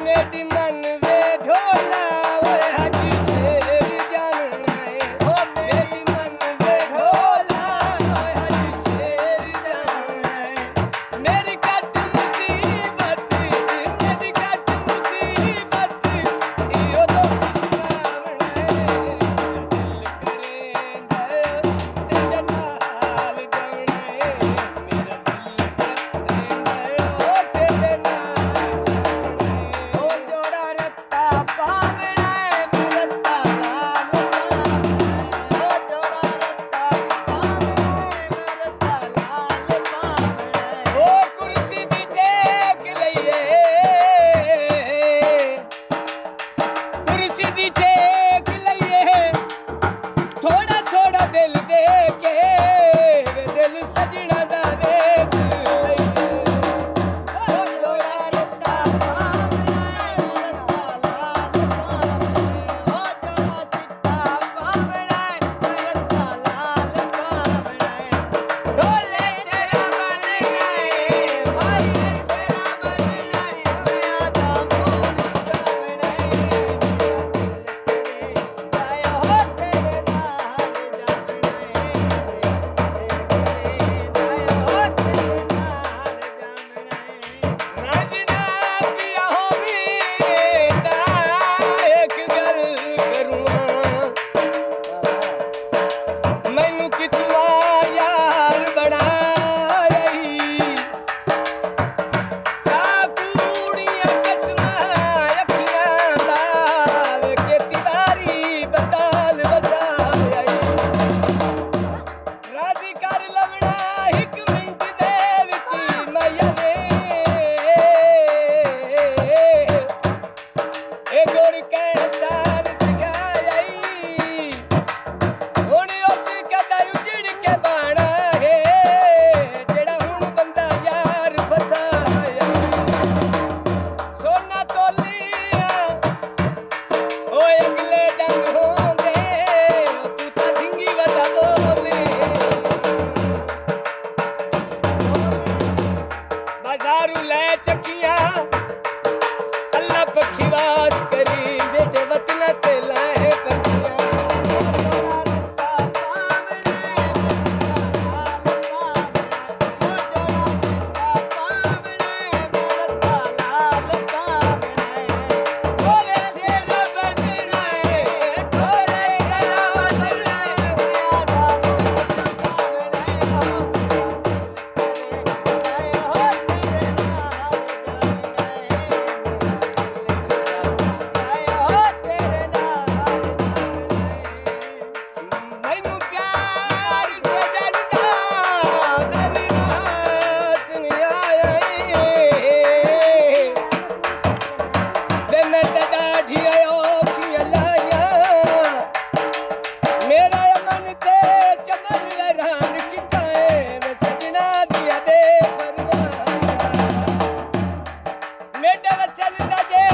मेरी मन वे ढोला ओए हाजी शेर जानना है ओ मेरी मन वे ढोला ओए हाजी शेर जानना है मेरी कट मुसीबत मेरी कट मुसीबत इयो तो सुनावना है मेरा दिल करेंदा तेरे नाल जाना है मेरा दिल करेंदा ओ तेरे नाल ओ जोड़ा रत्ता पावना है मेरा रत्ता लाल पावना ओ जोड़ा रत्ता पावना है मेरा रत्ता लाल पावना ओ कुर्सी दी टेक लईए कुर्सी दी टेक लईए थोड़ा थोड़ा दिल दे के वे दिल सजना दा देख लईए ओ जोड़ा रत्ता पावना है मेरा रत्ता लाल पावना ओ जोड़ा चिट्टा पावना है मेरा रत्ता लाल पावना ढोले सेरा बनना है भाई सेरा बनना है मैं आधा मूल जावना है मेरा दिल करे जाया हो तेरे नाल जावना है राजना पिया होवी ता एक गल करूं मैनू कितवा यार बनाई चाकूड़ियां कसमां अखियां दाव के तिवारी बदाल बजाई राजी कर लवना एक मिंट दे विच माया ने ए गुर कैसान सिखाई हुण उस कदा उजड़ के बाणा है जेड़ा हुण बंदा यार फसाया सोना तोलिया ओए अगले डंग होंदे तू तां धिंगी वदा बोले बाजारू लै चक्कियां अल्लाह पक्षीवास करी बेटे वतना ते लाए पटियां जोड़ा रत्ता पावना है मेरा लाल पावना ओ जोड़ा रत्ता पावना है मेरा रत्ता लाल पावना ढोले सेरा बनना है ढोले गला बनना है मैं आधा मूल पावना है ओ मेरा दिल करे जाया हो तेरे नाल जावना है मैनू प्यार सजनदा मेरी रास नी आया वे मैं ते डाढ़ियां औखियां लाइयां मेरा मन ते चमन वैरान कीता है वे सजना दिया बेपरवाह मेरे वचन दा जे